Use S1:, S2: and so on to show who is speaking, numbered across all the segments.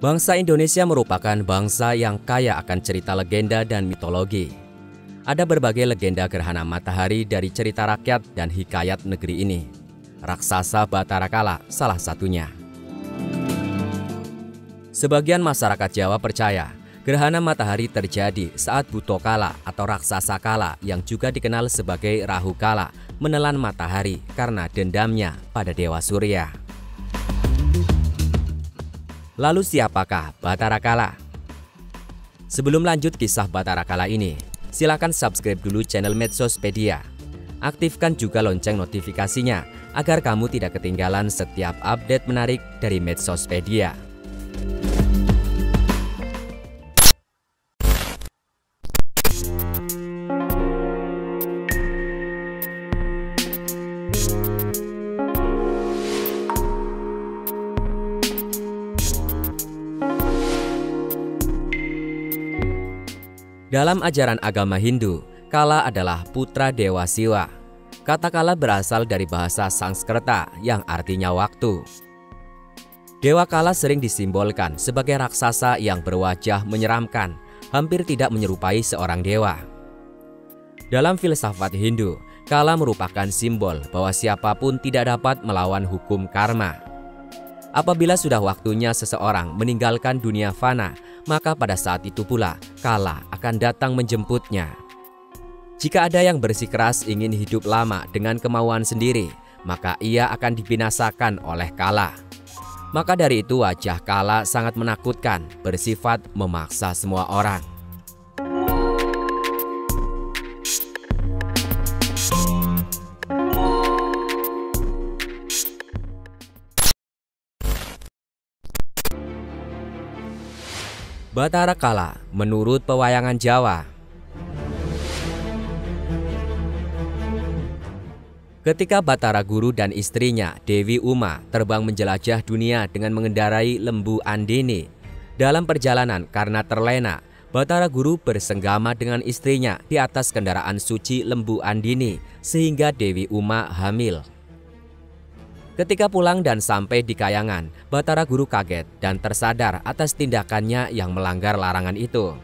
S1: Bangsa Indonesia merupakan bangsa yang kaya akan cerita legenda dan mitologi. Ada berbagai legenda gerhana matahari dari cerita rakyat dan hikayat negeri ini. Raksasa Batara Kala salah satunya. Sebagian masyarakat Jawa percaya gerhana matahari terjadi saat Buto Kala atau raksasa Kala yang juga dikenal sebagai Rahu Kala menelan matahari karena dendamnya pada Dewa Surya. Lalu siapakah Batara Kala? Sebelum lanjut kisah Batara Kala ini, silakan subscribe dulu channel Medsospedia. Aktifkan juga lonceng notifikasinya agar kamu tidak ketinggalan setiap update menarik dari Medsospedia. Dalam ajaran agama Hindu, Kala adalah putra Dewa Siwa. Kata Kala berasal dari bahasa Sanskerta yang artinya waktu. Dewa Kala sering disimbolkan sebagai raksasa yang berwajah menyeramkan, hampir tidak menyerupai seorang dewa. Dalam filsafat Hindu, Kala merupakan simbol bahwa siapapun tidak dapat melawan hukum karma. Apabila sudah waktunya seseorang meninggalkan dunia fana, maka pada saat itu pula Kala akan datang menjemputnya. Jika ada yang bersikeras ingin hidup lama dengan kemauan sendiri, maka ia akan dibinasakan oleh Kala. Maka dari itu wajah Kala sangat menakutkan, bersifat memaksa semua orang. Batara Kala menurut pewayangan Jawa. Ketika Batara Guru dan istrinya Dewi Uma terbang menjelajah dunia dengan mengendarai lembu Andini, dalam perjalanan karena terlena, Batara Guru bersenggama dengan istrinya di atas kendaraan suci lembu Andini sehingga Dewi Uma hamil. Ketika pulang dan sampai di Kayangan, Batara Guru kaget dan tersadar atas tindakannya yang melanggar larangan itu.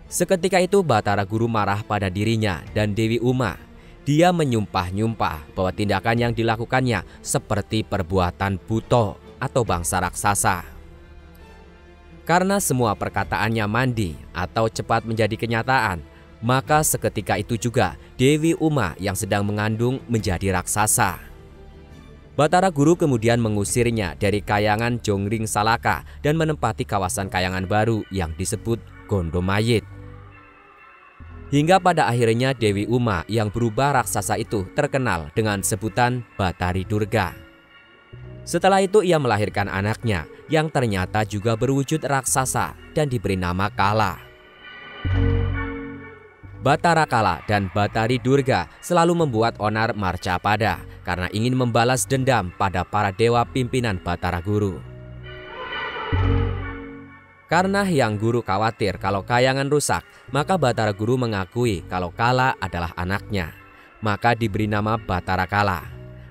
S1: Seketika itu Batara Guru marah pada dirinya dan Dewi Uma. Dia menyumpah-nyumpah bahwa tindakan yang dilakukannya seperti perbuatan buto atau bangsa raksasa. Karena semua perkataannya mandi atau cepat menjadi kenyataan, maka seketika itu juga Dewi Uma yang sedang mengandung menjadi raksasa. Batara Guru kemudian mengusirnya dari Kayangan Jonggring Salaka dan menempati kawasan Kayangan baru yang disebut Gondomayit. Hingga pada akhirnya Dewi Uma yang berubah raksasa itu terkenal dengan sebutan Batari Durga. Setelah itu ia melahirkan anaknya yang ternyata juga berwujud raksasa dan diberi nama Kala. Batara Kala dan Batari Durga selalu membuat onar Marcapada karena ingin membalas dendam pada para dewa pimpinan Batara Guru. Karena Hyang Guru khawatir kalau Kayangan rusak, maka Batara Guru mengakui kalau Kala adalah anaknya. Maka diberi nama Batara Kala.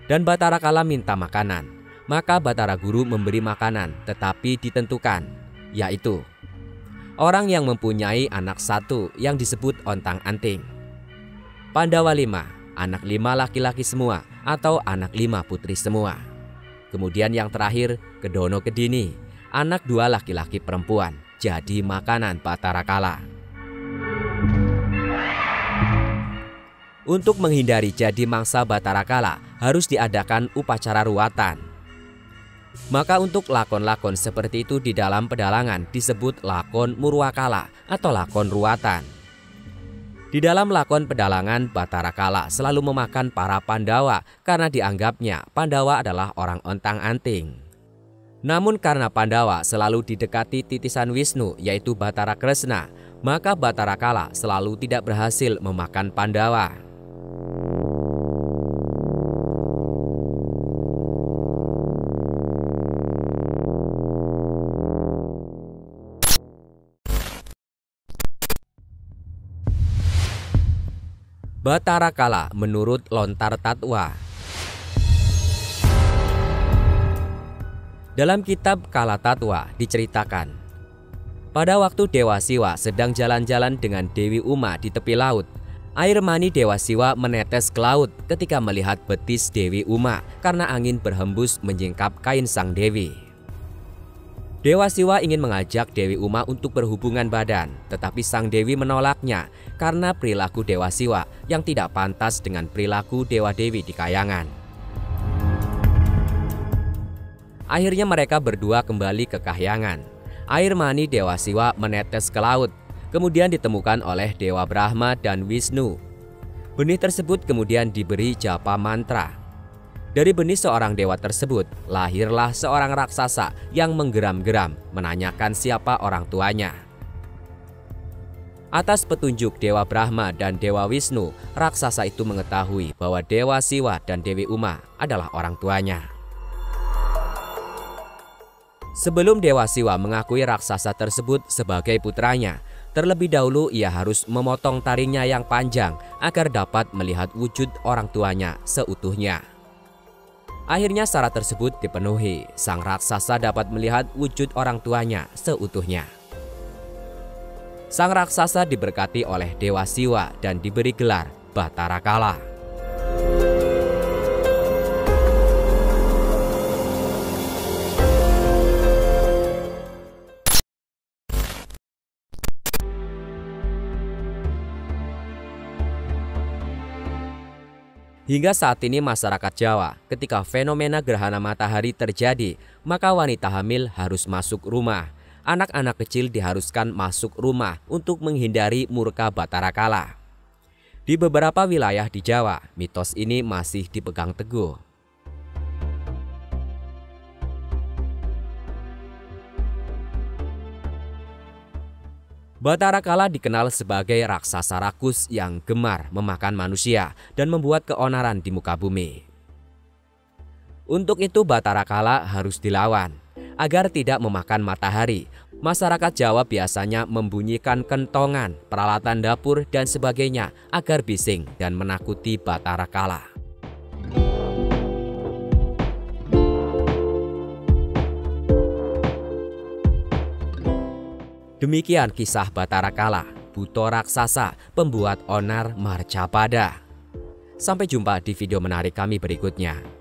S1: Dan Batara Kala minta makanan. Maka Batara Guru memberi makanan tetapi ditentukan, yaitu orang yang mempunyai anak satu yang disebut ontang-anting. Pandawa 5, anak 5 laki-laki semua atau anak 5 putri semua. Kemudian yang terakhir Kedono Kedini, anak 2 laki-laki perempuan, jadi makanan Batara Kala. Untuk menghindari jadi mangsa Batara Kala harus diadakan upacara ruatan. Maka untuk lakon-lakon seperti itu di dalam pedalangan disebut lakon Murwakala atau lakon ruatan. Di dalam lakon pedalangan, Batara Kala selalu memakan para Pandawa karena dianggapnya Pandawa adalah orang ontang-anting. Namun karena Pandawa selalu didekati titisan Wisnu yaitu Batara Kresna, maka Batara Kala selalu tidak berhasil memakan Pandawa. Batara Kala menurut Lontar Tatwa. Dalam kitab Kala Tatwa diceritakan, pada waktu Dewa Siwa sedang jalan-jalan dengan Dewi Uma di tepi laut, air mani Dewa Siwa menetes ke laut ketika melihat betis Dewi Uma karena angin berhembus menyingkap kain sang dewi. Dewa Siwa ingin mengajak Dewi Uma untuk berhubungan badan, tetapi sang dewi menolaknya karena perilaku Dewa Siwa yang tidak pantas dengan perilaku dewa-dewi di kayangan. Akhirnya mereka berdua kembali ke kahyangan. Air mani Dewa Siwa menetes ke laut, kemudian ditemukan oleh Dewa Brahma dan Wisnu. Benih tersebut kemudian diberi japa mantra. Dari benih seorang dewa tersebut, lahirlah seorang raksasa yang menggeram-geram menanyakan siapa orang tuanya. Atas petunjuk Dewa Brahma dan Dewa Wisnu, raksasa itu mengetahui bahwa Dewa Siwa dan Dewi Uma adalah orang tuanya. Sebelum Dewa Siwa mengakui raksasa tersebut sebagai putranya, terlebih dahulu ia harus memotong taringnya yang panjang agar dapat melihat wujud orang tuanya seutuhnya. Akhirnya syarat tersebut dipenuhi, sang raksasa dapat melihat wujud orang tuanya seutuhnya. Sang raksasa diberkati oleh Dewa Siwa dan diberi gelar Batara Kala. Hingga saat ini masyarakat Jawa, ketika fenomena gerhana matahari terjadi, maka wanita hamil harus masuk rumah. Anak-anak kecil diharuskan masuk rumah untuk menghindari murka Batara Kala. Di beberapa wilayah di Jawa, mitos ini masih dipegang teguh. Batara Kala dikenal sebagai raksasa rakus yang gemar memakan manusia dan membuat keonaran di muka bumi. Untuk itu Batara Kala harus dilawan. Agar tidak memakan matahari, masyarakat Jawa biasanya membunyikan kentongan, peralatan dapur dan sebagainya agar bising dan menakuti Batara Kala. Demikian kisah Batara Kala, buto raksasa, pembuat onar Marcapada. Sampai jumpa di video menarik kami berikutnya.